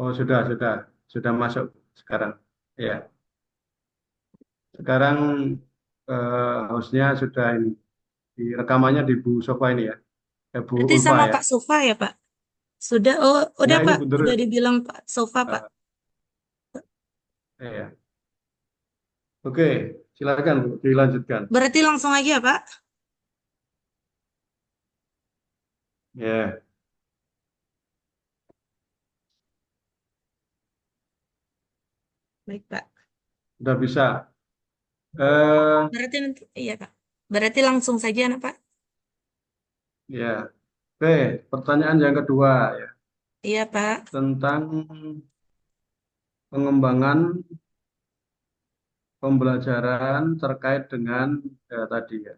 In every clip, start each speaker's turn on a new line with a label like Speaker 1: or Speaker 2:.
Speaker 1: Oh, sudah masuk sekarang. Ya, sekarang hostnya sudah ini, di rekamannya di Bu Sofa ini ya, Bu
Speaker 2: Berarti
Speaker 1: Ulfa
Speaker 2: sama
Speaker 1: ya.
Speaker 2: Pak Sofa ya, Pak? Sudah, oh, udah
Speaker 1: Enggak, ini
Speaker 2: Pak,
Speaker 1: Bu
Speaker 2: udah
Speaker 1: Nurul.
Speaker 2: dibilang Pak Sofa, Pak.
Speaker 1: Eh, ya. Oke, silakan Bu, dilanjutkan.
Speaker 2: Berarti langsung aja, Pak.
Speaker 1: Ya,
Speaker 2: Baik, Pak.
Speaker 1: sudah bisa. Eh,
Speaker 2: Berarti nanti, iya, Pak. Berarti langsung saja, nah, Pak.
Speaker 1: ya, oke. Pertanyaan yang kedua ya,
Speaker 2: Iya, Pak.
Speaker 1: tentang pengembangan pembelajaran terkait dengan tadi ya.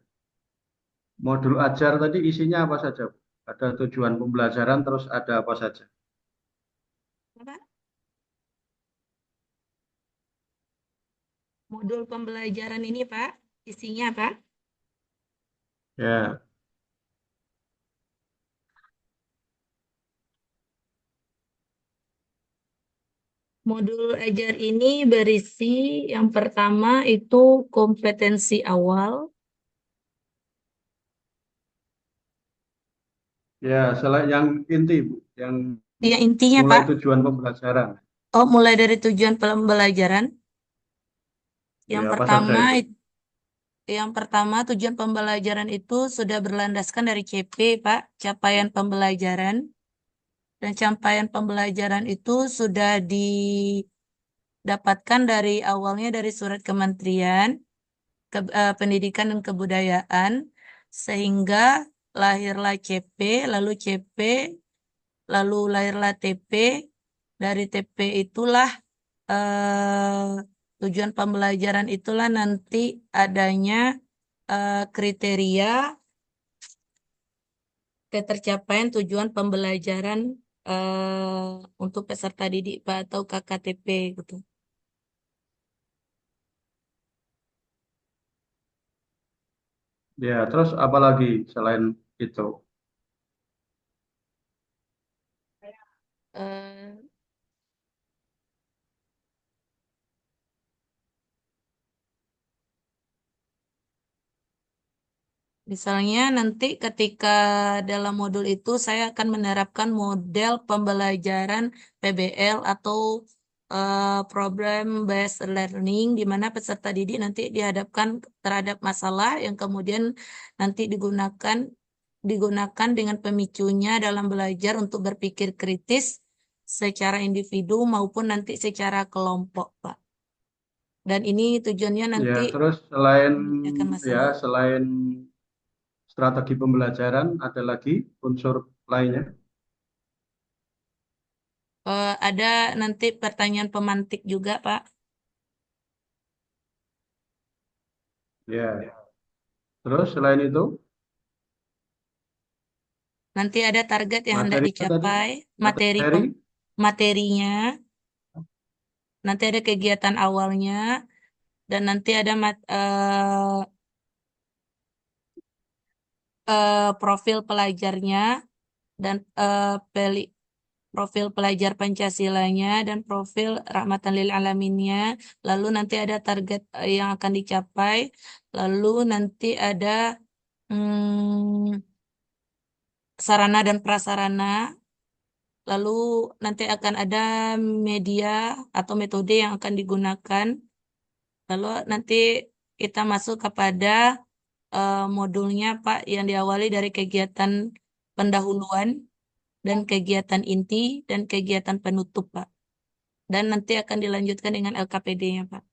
Speaker 1: Modul ajar tadi isinya apa saja, Bu? Ada tujuan pembelajaran terus ada apa saja?
Speaker 2: Pak, modul pembelajaran ini, Pak, isinya, Pak.
Speaker 1: Ya,
Speaker 2: Modul ajar ini berisi yang pertama itu kompetensi awal.
Speaker 1: ya, selain yang inti, Bu, yang
Speaker 2: Yang intinya,
Speaker 1: mulai
Speaker 2: Pak,
Speaker 1: tujuan pembelajaran.
Speaker 2: oh, mulai dari tujuan pembelajaran. Yang
Speaker 1: Ya, apa saja
Speaker 2: pertama,
Speaker 1: itu?
Speaker 2: yang pertama tujuan pembelajaran itu sudah berlandaskan dari CP, Pak, capaian pembelajaran. Dan capaian pembelajaran itu sudah didapatkan dari awalnya dari surat Kementerian Pendidikan dan Kebudayaan, sehingga lahirlah CP, lalu CP, lalu lahirlah TP. Dari TP itulah tujuan pembelajaran itulah nanti adanya kriteria ketercapaian tujuan pembelajaran untuk peserta didik Pak, atau KKTP gitu.
Speaker 1: Ya, terus apa lagi selain itu?
Speaker 2: Eh, Misalnya nanti ketika dalam modul itu saya akan menerapkan model pembelajaran PBL atau Program Based Learning, di mana peserta didik nanti dihadapkan terhadap masalah yang kemudian nanti digunakan dengan pemicunya dalam belajar untuk berpikir kritis secara individu maupun nanti secara kelompok, Pak. Dan ini tujuannya
Speaker 1: Ya,
Speaker 2: nanti
Speaker 1: terus selain
Speaker 2: menyelesaikan
Speaker 1: ya,
Speaker 2: masalah.
Speaker 1: selain strategi pembelajaran ada lagi unsur lainnya.
Speaker 2: Ada nanti pertanyaan pemantik juga, Pak.
Speaker 1: Ya, terus selain itu
Speaker 2: Nanti ada target yang hendak
Speaker 1: materinya tadi,
Speaker 2: dicapai,
Speaker 1: materi.
Speaker 2: materinya, nanti ada kegiatan awalnya, dan nanti ada profil pelajarnya, dan profil pelajar Pancasilanya, dan profil Rahmatan lil Alaminnya. Lalu nanti ada target yang akan dicapai. Lalu nanti ada hmm, sarana dan prasarana. Lalu nanti akan ada media atau metode yang akan digunakan. Lalu nanti kita masuk kepada modulnya, Pak, yang diawali dari kegiatan pendahuluan dan kegiatan inti dan kegiatan penutup, Pak. Dan nanti akan dilanjutkan dengan LKPD-nya, Pak.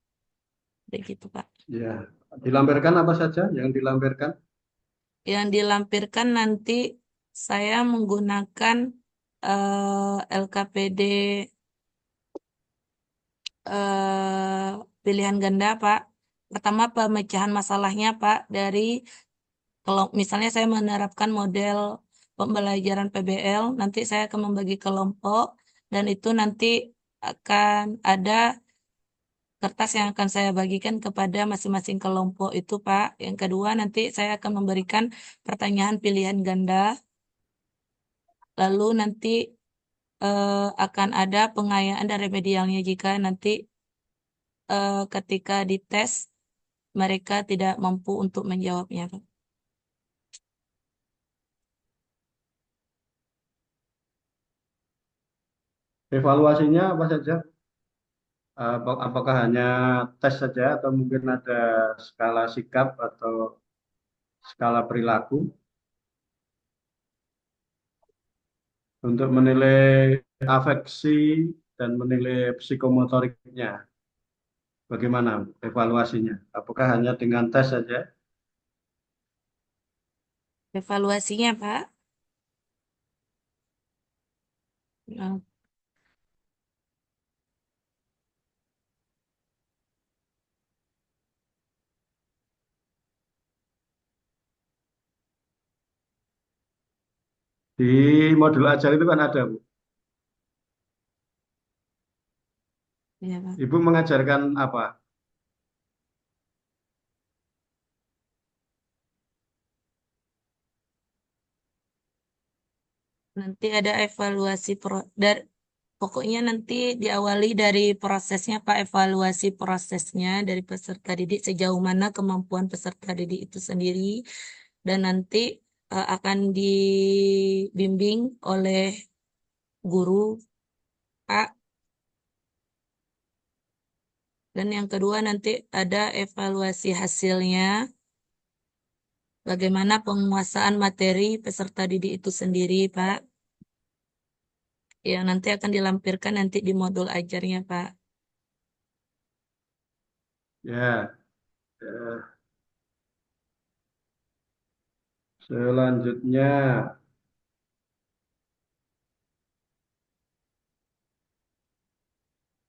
Speaker 2: Begitu, Pak.
Speaker 1: Ya, dilampirkan apa saja yang dilampirkan?
Speaker 2: Yang dilampirkan nanti saya menggunakan LKPD pilihan ganda, Pak. Pertama, pemecahan masalahnya, Pak, dari kalau misalnya saya menerapkan model pembelajaran PBL, nanti saya akan membagi kelompok, dan itu nanti akan ada kertas yang akan saya bagikan kepada masing-masing kelompok itu, Pak. Yang kedua, nanti saya akan memberikan pertanyaan pilihan ganda. Lalu nanti akan ada pengayaan dan remedialnya jika nanti ketika dites mereka tidak mampu untuk menjawabnya, Pak.
Speaker 1: Evaluasinya apa saja? Apakah hanya tes saja atau mungkin ada skala sikap atau skala perilaku untuk menilai afeksi dan menilai psikomotoriknya? Bagaimana evaluasinya? Apakah hanya dengan tes saja?
Speaker 2: Evaluasinya, Pak. Nah,
Speaker 1: Di modul ajar itu kan ada, Bu.
Speaker 2: ya, Pak.
Speaker 1: Ibu mengajarkan apa?
Speaker 2: Nanti ada evaluasi pokoknya nanti diawali dari prosesnya, Pak, evaluasi prosesnya dari peserta didik sejauh mana kemampuan peserta didik itu sendiri dan nanti akan dibimbing oleh guru, Pak. Dan yang kedua nanti ada evaluasi hasilnya, bagaimana penguasaan materi peserta didik itu sendiri, Pak. Yang nanti akan dilampirkan nanti di modul ajarnya, Pak.
Speaker 1: Ya, eh, selanjutnya,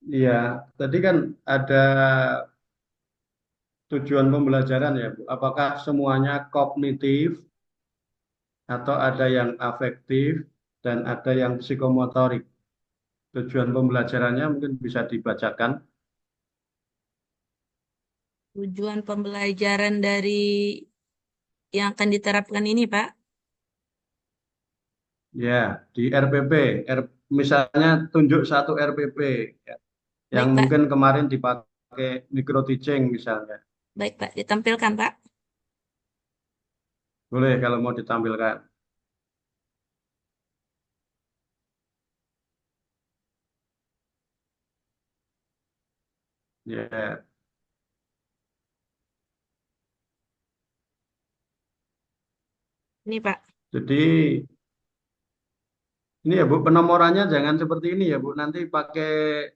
Speaker 1: iya, tadi kan ada tujuan pembelajaran ya, Bu. Apakah semuanya kognitif atau ada yang afektif dan ada yang psikomotorik? Tujuan pembelajarannya mungkin bisa dibacakan.
Speaker 2: Tujuan pembelajaran dari yang akan diterapkan ini, Pak.
Speaker 1: Ya, di RPP, misalnya tunjuk satu RPP ya, yang
Speaker 2: Baik, Pak.
Speaker 1: mungkin kemarin dipakai micro teaching misalnya.
Speaker 2: Baik, Pak. Ditampilkan, Pak.
Speaker 1: Boleh kalau mau ditampilkan. Ya,
Speaker 2: Ini, Pak.
Speaker 1: jadi ini ya Bu, penomorannya jangan seperti ini ya Bu. Nanti pakai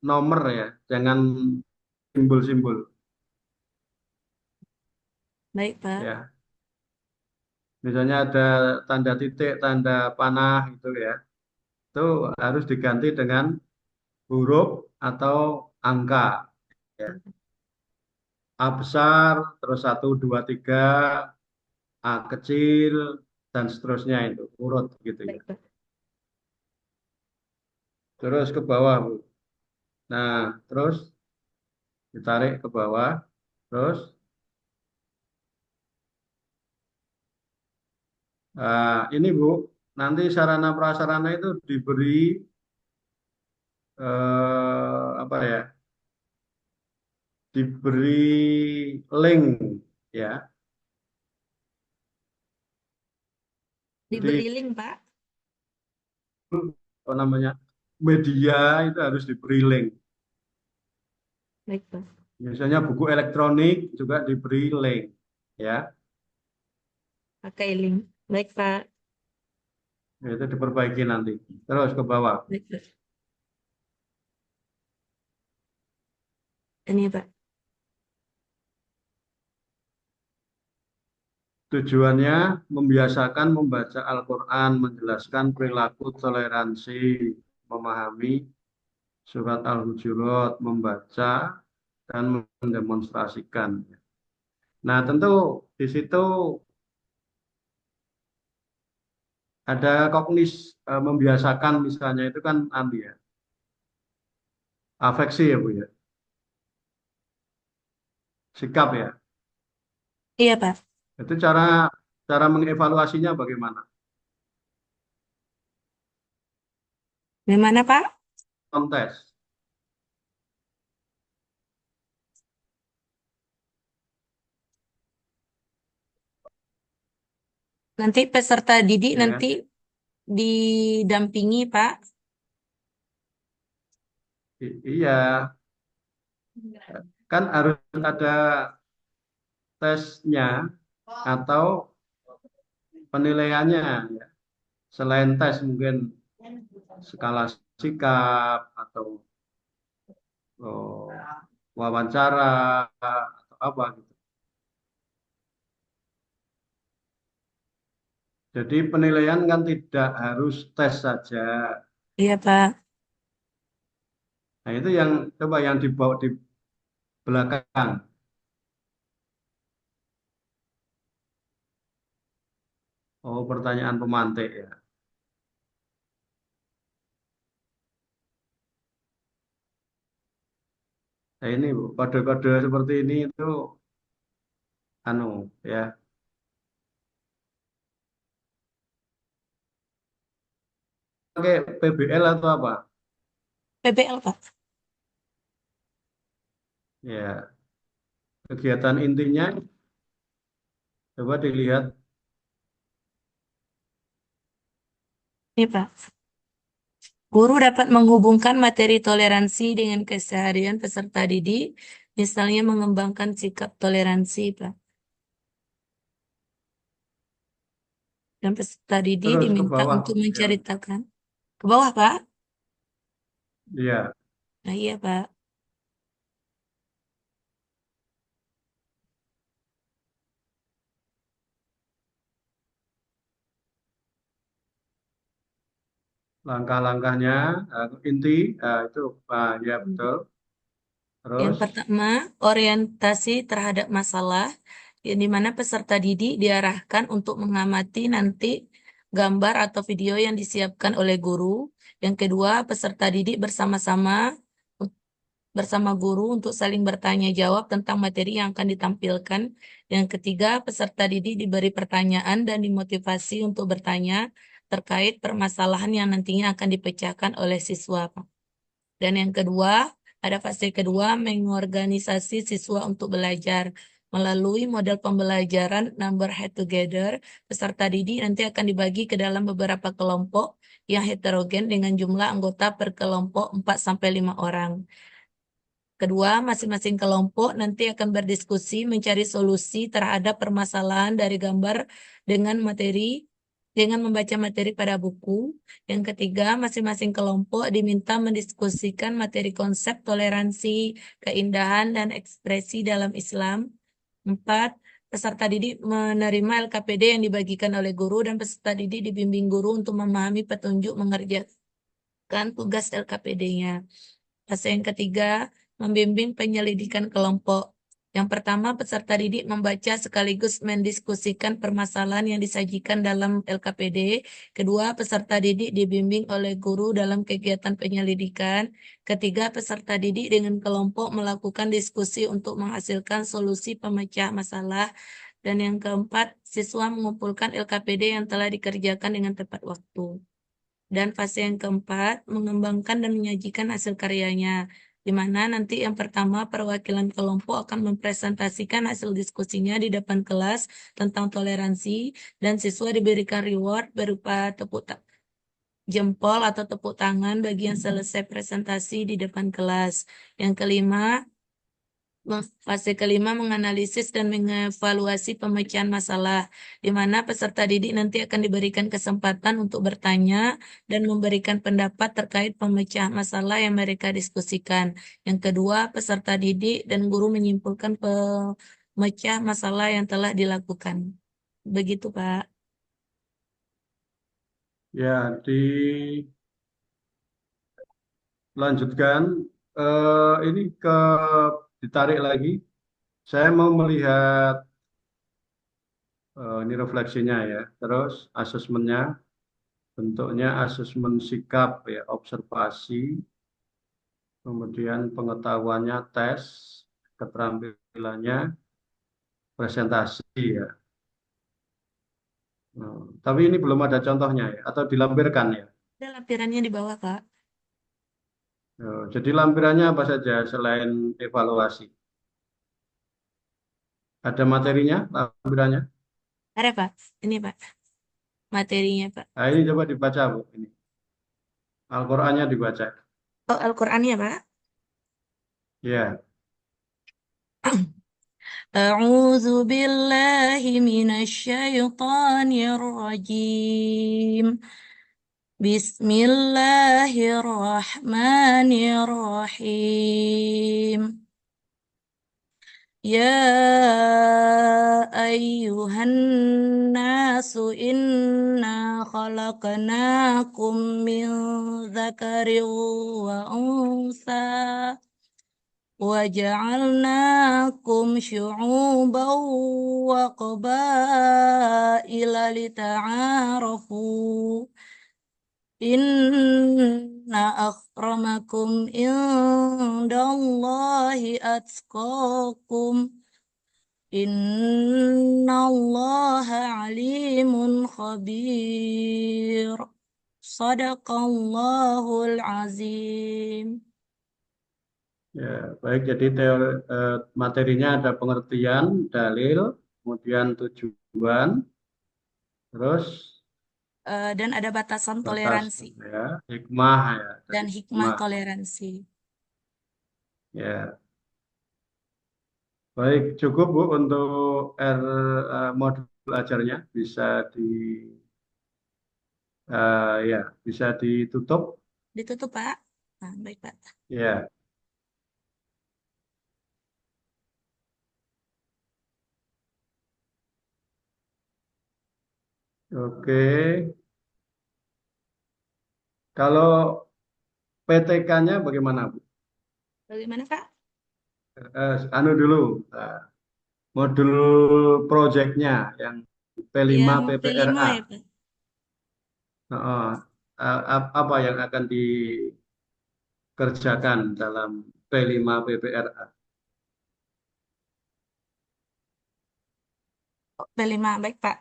Speaker 1: nomor ya, jangan simbol-simbol
Speaker 2: Baik, Pak.
Speaker 1: ya. Misalnya ada tanda titik, tanda panah gitu ya. Itu harus diganti dengan huruf atau angka. Ya. A besar, terus satu, dua, tiga, A kecil, dan seterusnya itu urut gitu ya.
Speaker 2: Baik, Pak.
Speaker 1: Terus ke bawah Bu. Nah, terus ditarik ke bawah. Terus ini Bu, nanti sarana prasarana itu diberi apa ya? Diberi link ya. Jadi
Speaker 2: Diberi link, Pak.
Speaker 1: apa namanya? Media itu harus diberi link.
Speaker 2: Baik, Pak.
Speaker 1: Biasanya buku elektronik juga diberi link ya.
Speaker 2: Pakai link. Baik, Pak.
Speaker 1: Itu diperbaiki nanti. Terus ke bawah.
Speaker 2: Baik, Pak. Ini, Pak.
Speaker 1: Tujuannya membiasakan membaca Al-Quran, menjelaskan perilaku toleransi, memahami surat Al-Hujurat, membaca dan mendemonstrasikan. Nah, tentu di situ ada membiasakan misalnya itu kan ya, afeksi ya Bu ya, sikap ya.
Speaker 2: Iya, Pak.
Speaker 1: Itu cara cara mengevaluasinya bagaimana?
Speaker 2: Gimana, Pak?
Speaker 1: kontes.
Speaker 2: Nanti peserta didik
Speaker 1: Ya
Speaker 2: nanti
Speaker 1: kan?
Speaker 2: didampingi, Pak.
Speaker 1: Iya, kan harus ada tesnya atau penilaiannya ya. Selain tes mungkin skala sikap atau oh, wawancara atau apa gitu. Jadi penilaian kan tidak harus tes saja.
Speaker 2: Iya, Pak.
Speaker 1: Nah, itu yang coba yang dibawa di belakang. Oh, pertanyaan pemantik ya. Nah, ini Bu, kode-kode seperti ini itu anu ya, pakai PBL atau apa?
Speaker 2: PBL, Pak.
Speaker 1: Ya, kegiatan intinya coba dilihat.
Speaker 2: Ini, Pak. Guru dapat menghubungkan materi toleransi dengan keseharian peserta didik, misalnya mengembangkan sikap toleransi, Pak. Dan peserta didik
Speaker 1: Terus ke
Speaker 2: diminta
Speaker 1: bawah
Speaker 2: untuk
Speaker 1: ya.
Speaker 2: menceritakan. Ke bawah, Pak?
Speaker 1: Iya,
Speaker 2: Nah, iya, Pak.
Speaker 1: langkah-langkahnya inti itu ya betul.
Speaker 2: Yang
Speaker 1: Terus
Speaker 2: pertama, orientasi terhadap masalah, yang di mana peserta didik diarahkan untuk mengamati nanti gambar atau video yang disiapkan oleh guru. Yang kedua, peserta didik bersama guru untuk saling bertanya jawab tentang materi yang akan ditampilkan. Yang ketiga, peserta didik diberi pertanyaan dan dimotivasi untuk bertanya terkait permasalahan yang nantinya akan dipecahkan oleh siswa. Dan yang kedua, ada fase kedua, mengorganisasi siswa untuk belajar. Melalui model pembelajaran number head together, peserta didik nanti akan dibagi ke dalam beberapa kelompok yang heterogen dengan jumlah anggota per kelompok 4 sampai 5 orang. Kedua, masing-masing kelompok nanti akan berdiskusi mencari solusi terhadap permasalahan dari gambar dengan dengan membaca materi pada buku. Yang ketiga, masing-masing kelompok diminta mendiskusikan materi konsep toleransi, keindahan, dan ekspresi dalam Islam. Empat, peserta didik menerima LKPD yang dibagikan oleh guru dan peserta didik dibimbing guru untuk memahami petunjuk mengerjakan tugas LKPD-nya. Fase yang ketiga, membimbing penyelidikan kelompok. Yang pertama, peserta didik membaca sekaligus mendiskusikan permasalahan yang disajikan dalam LKPD. Kedua, peserta didik dibimbing oleh guru dalam kegiatan penyelidikan. Ketiga, peserta didik dengan kelompok melakukan diskusi untuk menghasilkan solusi pemecah masalah. Dan yang keempat, siswa mengumpulkan LKPD yang telah dikerjakan dengan tepat waktu. Dan fase yang keempat, mengembangkan dan menyajikan hasil karyanya, di mana nanti yang pertama perwakilan kelompok akan mempresentasikan hasil diskusinya di depan kelas tentang toleransi, dan siswa diberikan reward berupa jempol atau tepuk tangan bagi yang selesai presentasi di depan kelas. Yang kelima, fase kelima menganalisis dan mengevaluasi pemecahan masalah, di mana peserta didik nanti akan diberikan kesempatan untuk bertanya dan memberikan pendapat terkait pemecahan masalah yang mereka diskusikan. Yang kedua, peserta didik dan guru menyimpulkan pemecah masalah yang telah dilakukan. Begitu, Pak.
Speaker 1: ya dilanjutkan ini ditarik lagi. Saya mau melihat ini refleksinya ya. Terus asesmennya bentuknya asesmen sikap ya, observasi, kemudian pengetahuannya tes, keterampilannya presentasi ya. Tapi ini belum ada contohnya ya, atau dilampirkan ya.
Speaker 2: Ada lampirannya di bawah, Pak.
Speaker 1: Jadi lampirannya apa saja selain evaluasi? Ada materinya, lampirannya?
Speaker 2: Ada Pak, ini Pak materinya Pak.
Speaker 1: Nah, ini coba dibaca, Bu. Ini Al-Qur'annya dibaca.
Speaker 2: Oh, Al-Qur'an ya Pak.
Speaker 1: Ya,
Speaker 2: أعوذ بالله من الشيطان الرجيم بسم الله الرحمن الرحيم يا أيها الناس إنا خلقناكم من ذكر وأنثى وجعلناكم شعوبا وقبائل لتعارفوا إن أكرمكم عند الله أتقاكم إن الله عليم خبير صدق الله العظيم.
Speaker 1: ya, baik. Jadi teori, materinya ada pengertian, dalil, kemudian tujuan, terus
Speaker 2: Dan ada batasan
Speaker 1: batas,
Speaker 2: toleransi
Speaker 1: ya, hikmah, ya,
Speaker 2: dan
Speaker 1: dari
Speaker 2: hikmah
Speaker 1: hikmah.
Speaker 2: toleransi.
Speaker 1: Ya, baik. Cukup, Bu, untuk modul belajarnya bisa ya, bisa ditutup.
Speaker 2: Ditutup, Pak. Nah, baik, Pak.
Speaker 1: Ya, oke. Kalau PTK-nya bagaimana, Bu?
Speaker 2: Bagaimana, Pak?
Speaker 1: Anu dulu, eh, modul proyeknya yang P5
Speaker 2: Yang kelima
Speaker 1: PPRA.
Speaker 2: ya, Pak.
Speaker 1: Heeh. Apa yang akan dikerjakan dalam P5 PPRA?
Speaker 2: P5, baik, Pak.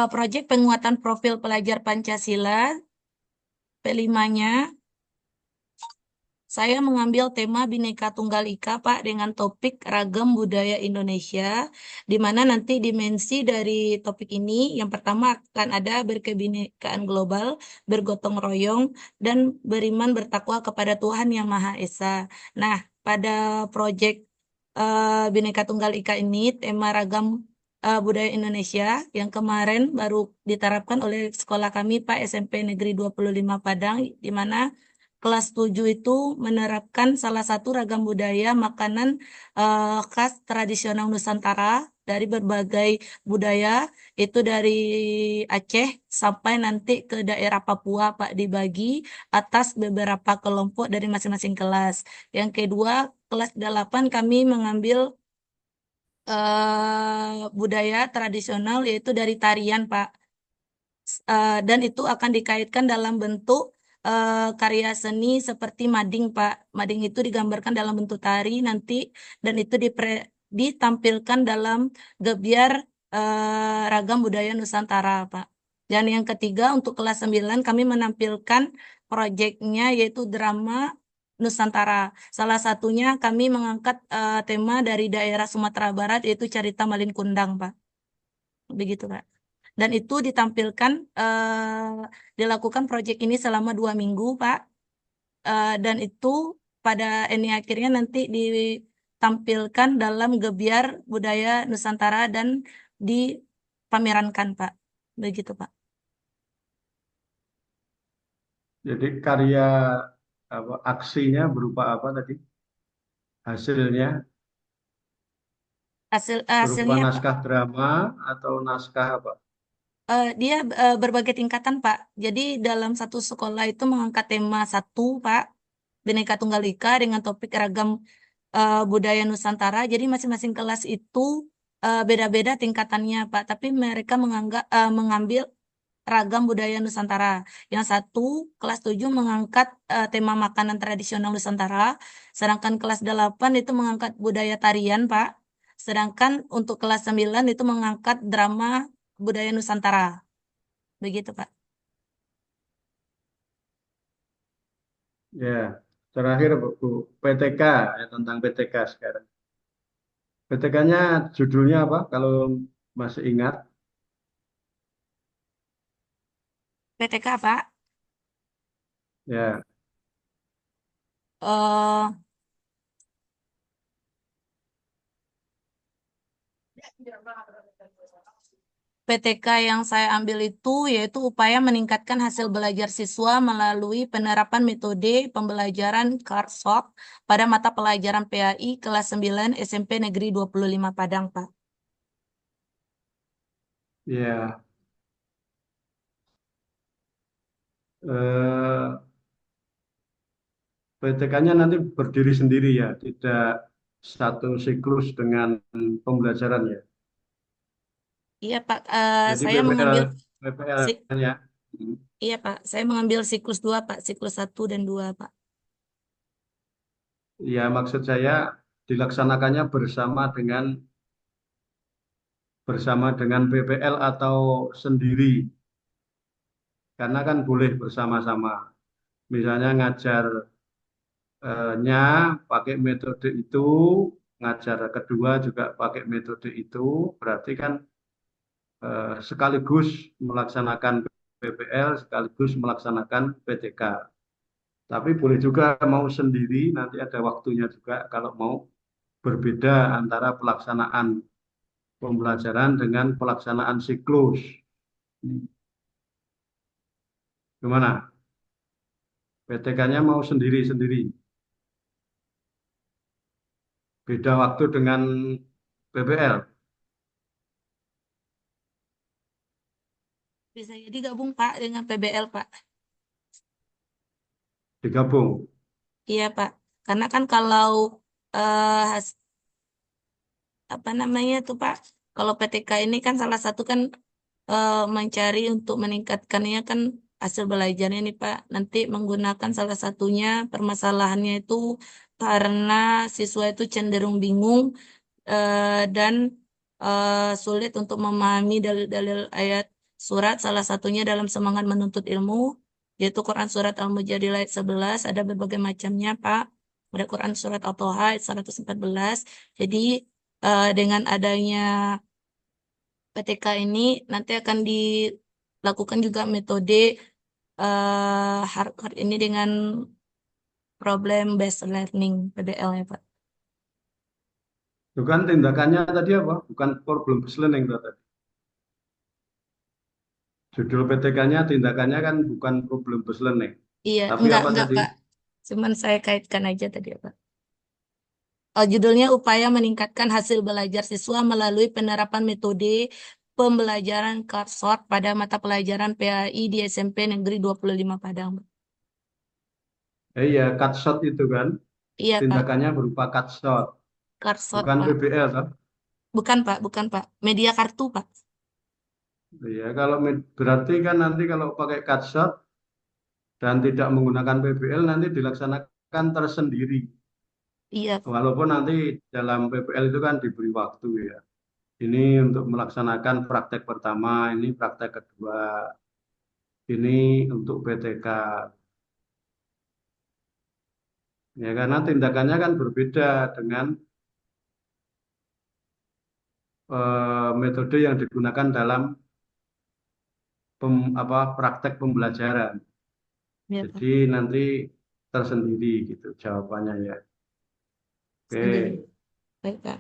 Speaker 2: Proyek penguatan profil pelajar Pancasila, P5-nya saya mengambil tema Bhinneka Tunggal Ika, Pak, dengan topik ragam budaya Indonesia, di mana nanti dimensi dari topik ini, yang pertama akan ada berkebinekaan global, bergotong royong, dan beriman bertakwa kepada Tuhan Yang Maha Esa. Nah, pada proyek Bhinneka Tunggal Ika ini, tema ragam budaya Indonesia, yang kemarin baru diterapkan oleh sekolah kami, Pak, SMP Negeri 25 Padang, di mana kelas 7 itu menerapkan salah satu ragam budaya makanan khas tradisional Nusantara dari berbagai budaya, itu dari Aceh sampai nanti ke daerah Papua, Pak, dibagi atas beberapa kelompok dari masing-masing kelas. Yang kedua, kelas 8 kami mengambil budaya tradisional yaitu dari tarian, Pak. Dan itu akan dikaitkan dalam bentuk karya seni seperti mading, Pak. Mading itu digambarkan dalam bentuk tari nanti dan itu ditampilkan dalam gebyar ragam budaya Nusantara, Pak. Dan yang ketiga untuk kelas 9 kami menampilkan proyeknya yaitu drama Nusantara. Salah satunya kami mengangkat tema dari daerah Sumatera Barat yaitu Carita Malin Kundang, Pak. Begitu, Pak. Dan itu ditampilkan, dilakukan proyek ini selama 2 minggu, Pak. Dan itu pada ini akhirnya nanti ditampilkan dalam gebyar budaya Nusantara dan dipamerankan, Pak. Begitu, Pak.
Speaker 1: Jadi karya apa, aksinya berupa apa tadi? Hasilnya berupa
Speaker 2: Hasilnya, Pak.
Speaker 1: naskah drama atau naskah apa?
Speaker 2: Dia berbagai tingkatan, Pak. Jadi dalam satu sekolah itu mengangkat tema satu, Pak, Bhinneka Tunggal Ika dengan topik ragam budaya Nusantara. Jadi masing-masing kelas itu beda-beda tingkatannya, Pak. Tapi mereka mengambil ragam budaya Nusantara. Yang satu, kelas 7 mengangkat tema makanan tradisional Nusantara. Sedangkan kelas 8 itu mengangkat budaya tarian, Pak. Sedangkan untuk kelas 9 itu mengangkat drama budaya Nusantara. Begitu, Pak.
Speaker 1: Ya. terakhir Bu, PTK ya, tentang PTK sekarang. PTK-nya judulnya apa? Kalau masih ingat,
Speaker 2: PTK, Pak.
Speaker 1: ya,
Speaker 2: Eh, PTK yang saya ambil itu yaitu upaya meningkatkan hasil belajar siswa melalui penerapan metode pembelajaran Karsot pada mata pelajaran PAI kelas 9 SMP Negeri 25 Padang, Pak.
Speaker 1: ya. Eh, PTK-nya nanti berdiri sendiri ya, tidak satu siklus dengan pembelajaran ya.
Speaker 2: Iya, Pak.
Speaker 1: Jadi
Speaker 2: Saya mengambil si-
Speaker 1: PPL-nya,
Speaker 2: iya, Pak. Saya mengambil siklus 2, Pak. Siklus 1 dan 2, Pak.
Speaker 1: ya maksud saya dilaksanakannya bersama dengan PPL atau sendiri, karena kan boleh bersama-sama. Misalnya ngajarnya pakai metode itu, ngajar kedua juga pakai metode itu, berarti kan sekaligus melaksanakan PPL, sekaligus melaksanakan PTK. Tapi boleh juga mau sendiri, nanti ada waktunya juga kalau mau berbeda antara pelaksanaan pembelajaran dengan pelaksanaan siklus. Gimana? PTK-nya mau sendiri-sendiri. Beda waktu dengan PPL,
Speaker 2: Bisa jadi gabung, Pak, dengan PBL, Pak.
Speaker 1: digabung.
Speaker 2: Iya, Pak. Karena kan kalau apa namanya tuh, Pak? Kalau PTK ini kan salah satu kan mencari untuk meningkatkannya kan hasil belajarnya nih, Pak. Nanti menggunakan salah satunya permasalahannya itu karena siswa itu cenderung bingung dan sulit untuk memahami dalil-dalil ayat surat. Salah satunya dalam semangat menuntut ilmu, yaitu Quran Surat Al-Mujadilah ayat 11. Ada berbagai macamnya, Pak. Ada Quran Surat Al-Toha ayat 114. Jadi dengan adanya PTK ini nanti akan dilakukan juga metode hard ini dengan problem based learning PBL ya, Pak.
Speaker 1: Itu kan tindakannya tadi apa? Bukan problem based learning tuh tadi. Judul PTK-nya tindakannya kan bukan problem based learning.
Speaker 2: Iya,
Speaker 1: Tapi apa
Speaker 2: enggak,
Speaker 1: tadi?
Speaker 2: Pak. Cuman saya kaitkan aja tadi ya, Pak. Judulnya upaya meningkatkan hasil belajar siswa melalui penerapan metode pembelajaran Karsot pada mata pelajaran PAI di SMP Negeri 25 Padang.
Speaker 1: Iya, cut shot itu kan.
Speaker 2: Iya, Pak.
Speaker 1: Tindakannya berupa cut shot.
Speaker 2: Karsot,
Speaker 1: Bukan
Speaker 2: Pak.
Speaker 1: PBL kan?
Speaker 2: Bukan, Pak. Bukan, Pak. Media kartu, Pak.
Speaker 1: Iya, kalau berarti kan nanti kalau pakai cut shot dan tidak menggunakan PBL nanti dilaksanakan tersendiri.
Speaker 2: Iya,
Speaker 1: Walaupun nanti dalam PPL itu kan diberi waktu ya. Ini untuk melaksanakan praktek pertama, ini praktek kedua, ini untuk PTK. Ya karena tindakannya kan berbeda dengan metode yang digunakan dalam praktek pembelajaran.
Speaker 2: iya, Pak.
Speaker 1: Jadi nanti tersendiri gitu jawabannya ya.
Speaker 2: Sendiri.
Speaker 1: Oke.
Speaker 2: Baik, Pak.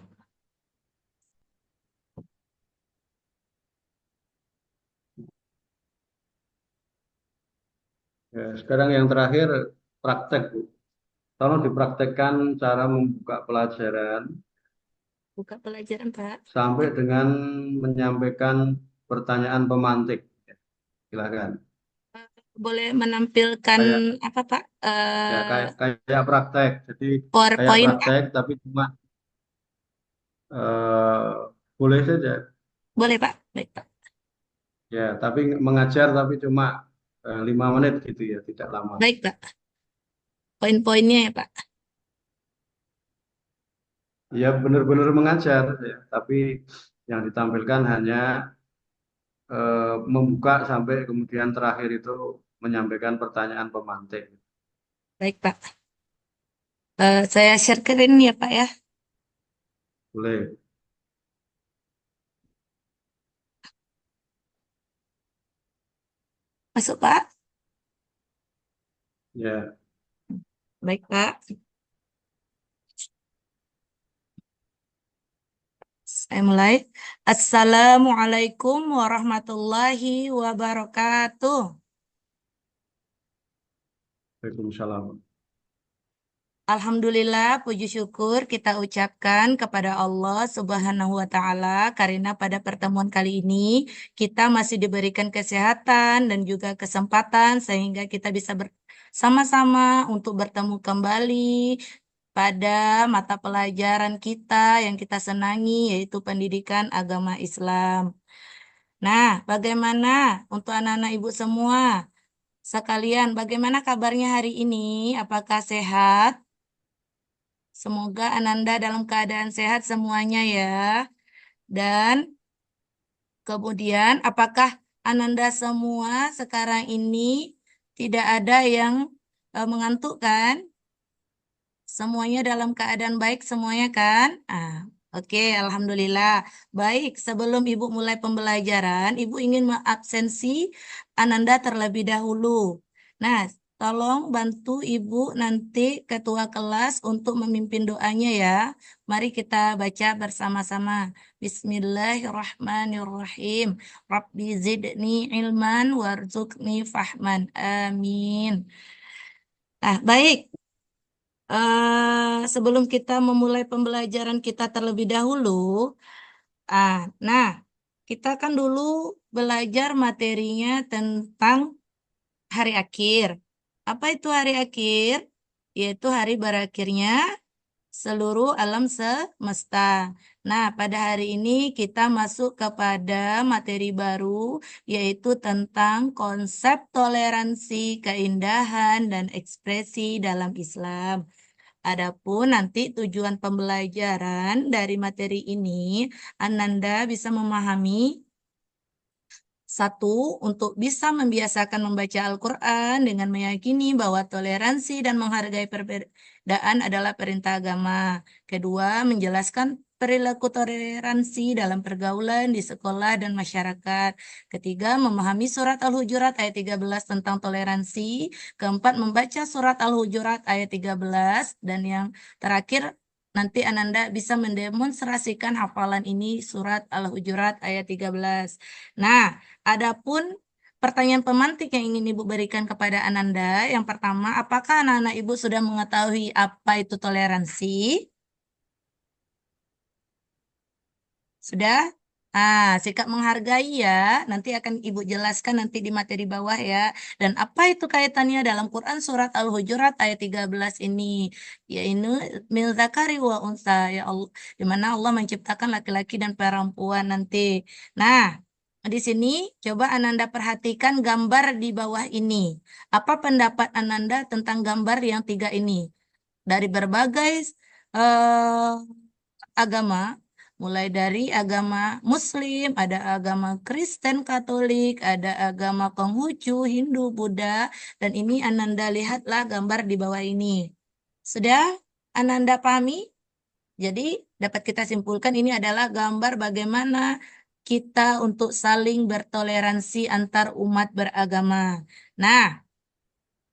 Speaker 1: Ya, sekarang yang terakhir praktek, Bu. Tolong dipraktekkan cara membuka pelajaran
Speaker 2: Buka pelajaran, Pak.
Speaker 1: sampai dengan menyampaikan pertanyaan pemantik. Silakan.
Speaker 2: Boleh menampilkan
Speaker 1: Kayak
Speaker 2: apa, Pak?
Speaker 1: ya kayak praktek. Jadi kayak
Speaker 2: PowerPoint, Pak.
Speaker 1: praktek tapi cuma boleh saja
Speaker 2: Boleh, Pak. Baik, Pak.
Speaker 1: ya, tapi mengajar tapi cuma 5 menit gitu ya, tidak lama.
Speaker 2: Baik, Pak. Poin-poinnya ya, Pak.
Speaker 1: Ya benar-benar mengajar ya, tapi yang ditampilkan hanya membuka sampai kemudian terakhir itu menyampaikan pertanyaan pemantik.
Speaker 2: Baik, Pak. Saya sharekan ya Pak ya.
Speaker 1: Boleh.
Speaker 2: Masuk Pak.
Speaker 1: Ya.
Speaker 2: Baik Pak. Saya mulai. Assalamualaikum warahmatullahi wabarakatuh.
Speaker 1: Waalaikumsalam.
Speaker 2: Alhamdulillah, puji syukur kita ucapkan kepada Allah Subhanahu wa Ta'ala, karena pada pertemuan kali ini kita masih diberikan kesehatan dan juga kesempatan sehingga kita bisa bersama-sama untuk bertemu kembali pada mata pelajaran kita yang kita senangi, yaitu pendidikan agama Islam. Nah, bagaimana untuk anak-anak ibu semua sekalian? Bagaimana kabarnya hari ini? Apakah sehat? Semoga Ananda dalam keadaan sehat semuanya ya. Dan kemudian, apakah Ananda semua sekarang ini tidak ada yang mengantuk kan? Semuanya dalam keadaan baik semuanya kan? Oke, Alhamdulillah. Baik, sebelum Ibu mulai pembelajaran, Ibu ingin mengabsensi Ananda terlebih dahulu. Nah, tolong bantu Ibu nanti ketua kelas untuk memimpin doanya ya. Mari kita baca bersama-sama. Bismillahirrahmanirrahim. Rabbi zidni ilman warzuqni fahman. Amin. Nah, baik. Sebelum kita memulai pembelajaran kita terlebih dahulu, nah, kita kan dulu belajar materinya tentang hari akhir. Apa itu hari akhir? Yaitu hari berakhirnya seluruh alam semesta. Nah, pada hari ini kita masuk kepada materi baru, yaitu tentang konsep toleransi, keindahan, dan ekspresi dalam Islam. Adapun nanti tujuan pembelajaran dari materi ini, Ananda bisa memahami satu, untuk bisa membiasakan membaca Al-Quran dengan meyakini bahwa toleransi dan menghargai perbedaan adalah perintah agama. Kedua, menjelaskan perilaku toleransi dalam pergaulan di sekolah dan masyarakat. Ketiga, memahami surat Al-Hujurat ayat 13 tentang toleransi. Keempat, membaca surat Al-Hujurat ayat 13. Dan yang terakhir, nanti Ananda bisa mendemonstrasikan hafalan ini surat Al-Hujurat ayat 13. Nah, adapun pertanyaan pemantik yang ingin Ibu berikan kepada Ananda, yang pertama, apakah anak-anak Ibu sudah mengetahui apa itu toleransi? Sudah? Sikap menghargai ya, nanti akan Ibu jelaskan nanti di materi bawah ya. Dan apa itu kaitannya dalam Quran surat Al-Hujurat ayat 13 ini? Yaitu min zakari wa unsa, ya Allah, di mana Allah menciptakan laki-laki dan perempuan nanti. Nah, di sini coba Ananda perhatikan gambar di bawah ini. Apa pendapat Ananda tentang gambar yang tiga ini? Dari berbagai eh, agama, mulai dari agama Muslim, ada agama Kristen, Katolik, ada agama Konghucu, Hindu, Buddha, dan ini Ananda lihatlah gambar di bawah ini. Sudah Ananda pahami? Jadi dapat kita simpulkan ini adalah gambar bagaimana kita untuk saling bertoleransi antar umat beragama. Nah,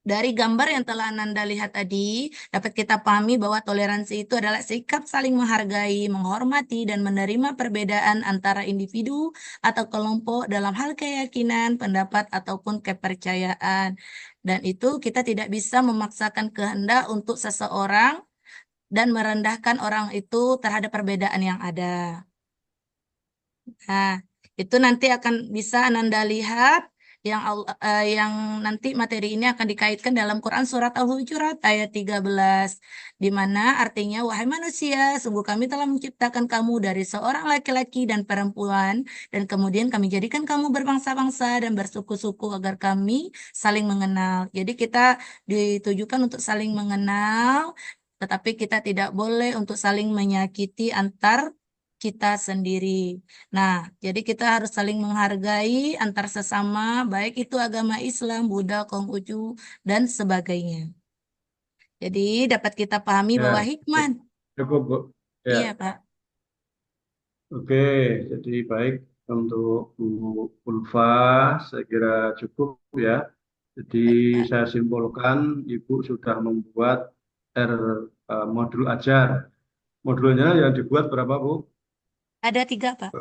Speaker 2: dari gambar yang telah Ananda lihat tadi, dapat kita pahami bahwa toleransi itu adalah sikap saling menghargai, menghormati, dan menerima perbedaan antara individu atau kelompok dalam hal keyakinan, pendapat, ataupun kepercayaan. Dan itu kita tidak bisa memaksakan kehendak untuk seseorang dan merendahkan orang itu terhadap perbedaan yang ada. Nah, itu nanti akan bisa Ananda lihat yang nanti materi ini akan dikaitkan dalam Quran surat Al-Hujurat ayat 13 di mana artinya wahai manusia, sungguh kami telah menciptakan kamu dari seorang laki-laki dan perempuan dan kemudian kami jadikan kamu berbangsa-bangsa dan bersuku-suku agar kami saling mengenal. Jadi kita ditujukan untuk saling mengenal, tetapi kita tidak boleh untuk saling menyakiti antar kita sendiri. Nah, jadi kita harus saling menghargai antar sesama, baik itu agama Islam, Buddha, Konghucu, dan sebagainya. Jadi dapat kita pahami bahwa
Speaker 1: Ya,
Speaker 2: hikmah.
Speaker 1: cukup, Bu.
Speaker 2: Iya,
Speaker 1: Ya,
Speaker 2: Pak.
Speaker 1: oke. Jadi baik untuk Bu Ulfa, saya kira cukup ya. Jadi
Speaker 2: Baik, Pak.
Speaker 1: saya simpulkan, Ibu sudah membuat R modul ajar. Modulnya yang dibuat berapa, Bu?
Speaker 2: Ada tiga, Pak.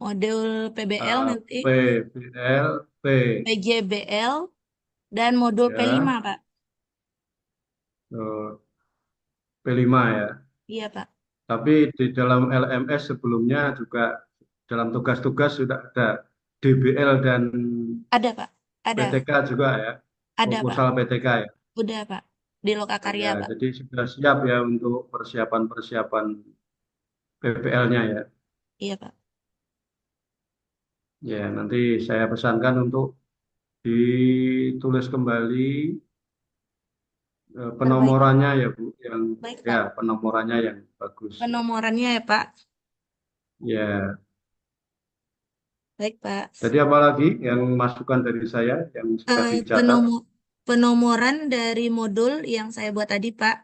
Speaker 2: Modul PBL nanti,
Speaker 1: PBL, P,
Speaker 2: PJBL, dan modul P5,
Speaker 1: ya,
Speaker 2: Pak.
Speaker 1: P5 ya.
Speaker 2: Iya, Pak.
Speaker 1: Tapi di dalam LMS sebelumnya juga dalam tugas-tugas sudah ada DBL dan
Speaker 2: Ada, Pak. Ada.
Speaker 1: PTK juga ya,
Speaker 2: Ada, Pak.
Speaker 1: proposal PTK ya.
Speaker 2: Udah, Pak. Di Lokakarya,
Speaker 1: Ya,
Speaker 2: Pak.
Speaker 1: jadi sudah siap ya untuk persiapan-persiapan PPL-nya ya.
Speaker 2: Iya, Pak.
Speaker 1: Ya, nanti saya pesankan untuk ditulis kembali
Speaker 2: Perbaikan.
Speaker 1: penomorannya ya Bu, yang
Speaker 2: Baik,
Speaker 1: ya
Speaker 2: Pak.
Speaker 1: penomorannya yang bagus.
Speaker 2: Penomorannya ya, Pak.
Speaker 1: Ya,
Speaker 2: Baik, Pak.
Speaker 1: jadi apa lagi yang masukan dari saya yang sudah
Speaker 2: Eh,
Speaker 1: dicatat?
Speaker 2: penomo- Penomoran dari modul yang saya buat tadi, Pak,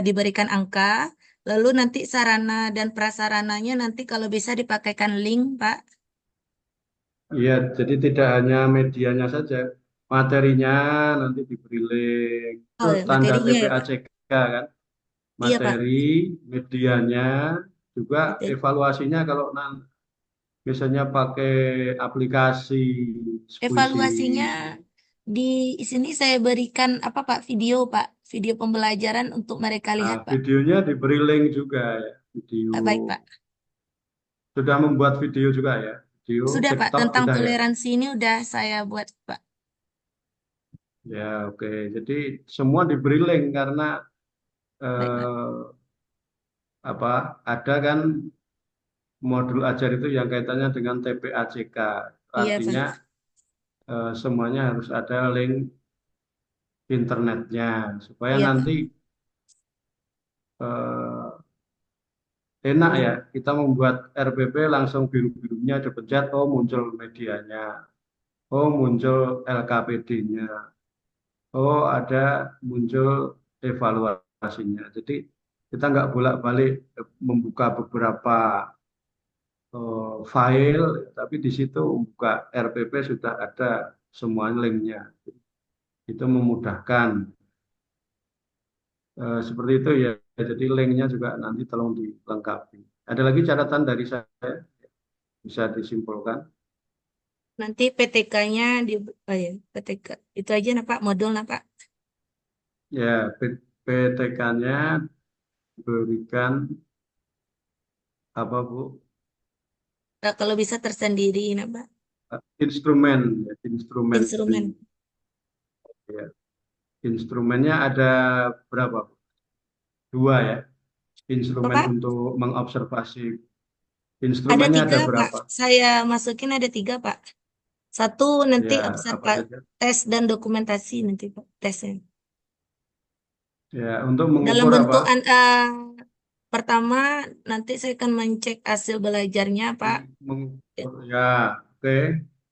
Speaker 2: diberikan angka, lalu nanti sarana dan prasarananya nanti kalau bisa dipakaikan link, Pak.
Speaker 1: Iya, jadi tidak hanya medianya saja, materinya nanti diberi link, itu
Speaker 2: Oh,
Speaker 1: tanda
Speaker 2: materinya ya, Pak.
Speaker 1: TPACK kan,
Speaker 2: Iya, Pak.
Speaker 1: materi, medianya, juga
Speaker 2: Materi.
Speaker 1: evaluasinya kalau misalnya pakai aplikasi skuisi.
Speaker 2: Evaluasinya di sini saya berikan apa, Pak? Video, Pak. Video pembelajaran untuk mereka
Speaker 1: Nah,
Speaker 2: lihat, Pak.
Speaker 1: videonya diberi link juga ya, video.
Speaker 2: Baik, Pak.
Speaker 1: Sudah membuat video juga ya, video
Speaker 2: Sudah, Pak.
Speaker 1: TikTok
Speaker 2: Tentang
Speaker 1: sudah ya.
Speaker 2: toleransi ini udah saya buat, Pak.
Speaker 1: Ya, oke. Jadi semua diberi link karena
Speaker 2: Baik, Pak.
Speaker 1: eh, apa ada kan modul ajar itu yang kaitannya dengan TPACK.
Speaker 2: Iya,
Speaker 1: Artinya
Speaker 2: Pak.
Speaker 1: semuanya harus ada link internetnya supaya
Speaker 2: Iya,
Speaker 1: nanti
Speaker 2: Pak.
Speaker 1: eh, enak ya kita membuat RPP langsung biru-birunya dipencet, oh muncul medianya, oh muncul LKPD-nya, oh ada muncul evaluasinya. Jadi kita nggak bolak-balik membuka beberapa file, tapi di situ buka RPP sudah ada semua linknya. Itu memudahkan. Seperti itu ya. Jadi linknya juga nanti tolong dilengkapi. Ada lagi catatan dari saya bisa disimpulkan.
Speaker 2: Nanti PTK-nya di oh ya, PTK. Itu aja nah, Pak, modul nah, Pak.
Speaker 1: Ya, PTK-nya berikan apa Bu?
Speaker 2: Kalau bisa tersendiri nah, Pak.
Speaker 1: Instrumen, ya, instrumen.
Speaker 2: Instrumen.
Speaker 1: Ya. Instrumennya ada berapa, Bu? Dua ya.
Speaker 2: Apa,
Speaker 1: Instrumen
Speaker 2: Pak?
Speaker 1: untuk mengobservasi.
Speaker 2: Ada
Speaker 1: Instrumennya
Speaker 2: tiga,
Speaker 1: ada
Speaker 2: Pak.
Speaker 1: berapa?
Speaker 2: Saya masukin ada tiga, Pak. Satu nanti
Speaker 1: Ya, apa
Speaker 2: observa
Speaker 1: saja?
Speaker 2: tes dan dokumentasi nanti, Pak. Tesnya.
Speaker 1: Ya, untuk
Speaker 2: Dalam
Speaker 1: mengukur apa?
Speaker 2: bentuk pertama nanti saya akan mencek hasil belajarnya, Pak.
Speaker 1: Mengukur. Ya, oke.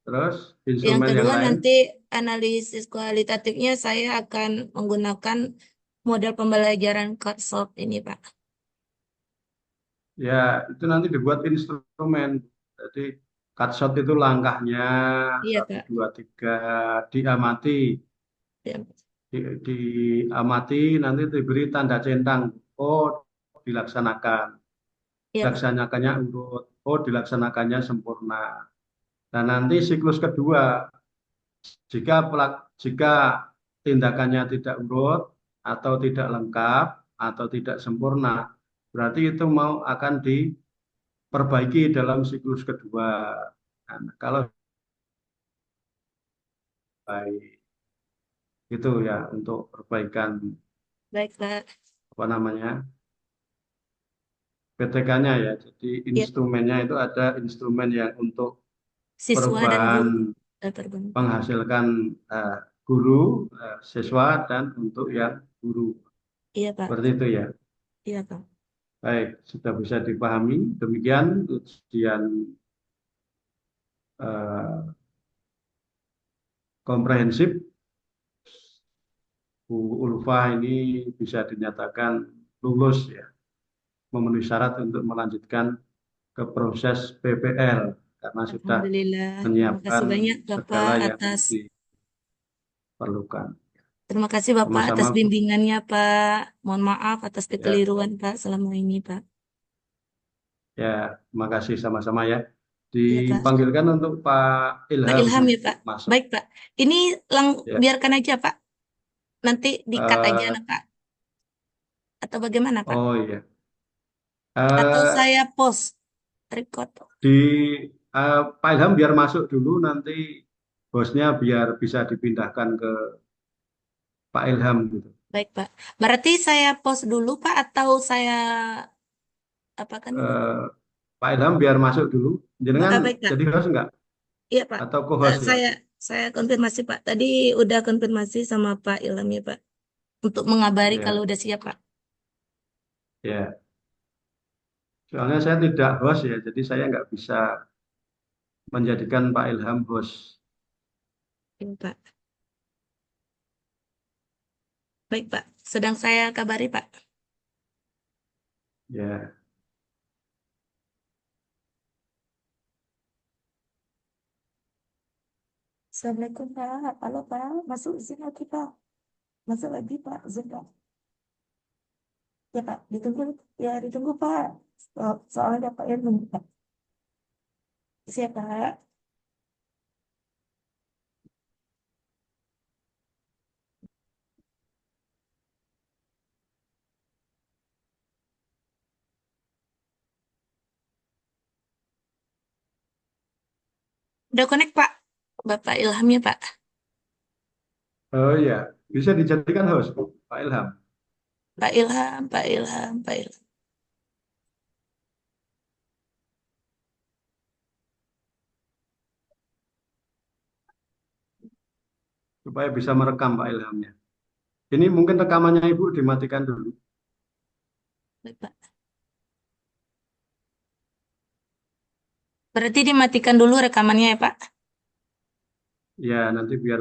Speaker 1: Terus
Speaker 2: Yang
Speaker 1: instrumen yang
Speaker 2: kedua
Speaker 1: lain?
Speaker 2: nanti analisis kualitatifnya saya akan menggunakan model pembelajaran Coursera ini, Pak.
Speaker 1: Ya, itu nanti dibuat instrumen. Jadi cut itu langkahnya
Speaker 2: Iya,
Speaker 1: satu
Speaker 2: Pak.
Speaker 1: dua tiga diamati,
Speaker 2: Ya.
Speaker 1: diamati nanti diberi tanda centang. Oh, dilaksanakan.
Speaker 2: Iya, Pak.
Speaker 1: Dilaksanakannya urut. Oh, dilaksanakannya sempurna. Nah, nanti siklus kedua, jika tindakannya tidak urut atau tidak lengkap atau tidak sempurna, berarti itu mau akan diperbaiki dalam siklus kedua. Nah, kalau baik itu ya untuk perbaikan
Speaker 2: Baik, Pak.
Speaker 1: apa namanya PTK-nya ya. Jadi
Speaker 2: Iya,
Speaker 1: instrumennya itu ada instrumen yang untuk
Speaker 2: siswa dan
Speaker 1: perubahan
Speaker 2: guru terbang.
Speaker 1: menghasilkan guru, siswa dan untuk yang guru.
Speaker 2: Iya,
Speaker 1: Seperti
Speaker 2: Pak.
Speaker 1: itu ya.
Speaker 2: Iya, Pak.
Speaker 1: Baik, sudah bisa dipahami. Demikian ujian komprehensif Bu Ulfa ini bisa dinyatakan lulus ya, memenuhi syarat untuk melanjutkan ke proses PPL karena sudah
Speaker 2: Alhamdulillah. Terima kasih
Speaker 1: menyiapkan
Speaker 2: banyak Bapak
Speaker 1: segala yang
Speaker 2: atas
Speaker 1: diperlukan.
Speaker 2: terima kasih Bapak atas
Speaker 1: Sama-sama Bu.
Speaker 2: bimbingannya Pak. Mohon maaf atas
Speaker 1: Ya,
Speaker 2: kekeliruan Pak selama ini Pak.
Speaker 1: ya, terima kasih sama-sama ya.
Speaker 2: Iya Pak.
Speaker 1: Dipanggilkan untuk Pak
Speaker 2: Pak
Speaker 1: Ilham
Speaker 2: Ilham ya Pak.
Speaker 1: masuk.
Speaker 2: Baik Pak. Ini
Speaker 1: Ya,
Speaker 2: biarkan aja Pak. Nanti di-cut aja
Speaker 1: Eh,
Speaker 2: nah Pak. Atau bagaimana Pak?
Speaker 1: oh iya.
Speaker 2: Atau
Speaker 1: Eh,
Speaker 2: saya post record.
Speaker 1: di Pak Ilham biar masuk dulu nanti bosnya biar bisa dipindahkan ke Pak Ilham gitu.
Speaker 2: Baik Pak. Berarti saya post dulu Pak atau saya apakan dulu?
Speaker 1: Eh, Pak Ilham biar masuk dulu. Jenengan
Speaker 2: Baik Pak.
Speaker 1: jadi host enggak
Speaker 2: Iya Pak.
Speaker 1: atau co-host ya?
Speaker 2: Saya konfirmasi Pak. Tadi udah konfirmasi sama Pak Ilham ya Pak. Untuk mengabari kalau
Speaker 1: Ya,
Speaker 2: udah siap Pak.
Speaker 1: ya. Soalnya saya tidak host ya, jadi saya nggak bisa menjadikan Pak Ilham host.
Speaker 2: Iya Pak. Baik Pak. Sedang saya kabari Pak.
Speaker 1: Ya,
Speaker 2: Assalamualaikum Pak. Halo Pak. Masuk izin lagi Pak. Masuk lagi Pak. Izin Pak. Ya Pak. Ditunggu. Ya ditunggu Pak. Soalnya Pak ya nunggu Pak. Siap Pak. Udah connect Pak. Bapak Ilhamnya Pak.
Speaker 1: oh ya, bisa dijadikan host Pak Ilham.
Speaker 2: Pak Ilham, Pak Ilham, Pak Ilham.
Speaker 1: Supaya bisa merekam Pak Ilhamnya. Ini mungkin rekamannya Ibu dimatikan dulu.
Speaker 2: Baik Pak. Berarti dimatikan dulu rekamannya ya Pak.
Speaker 1: Ya, nanti biar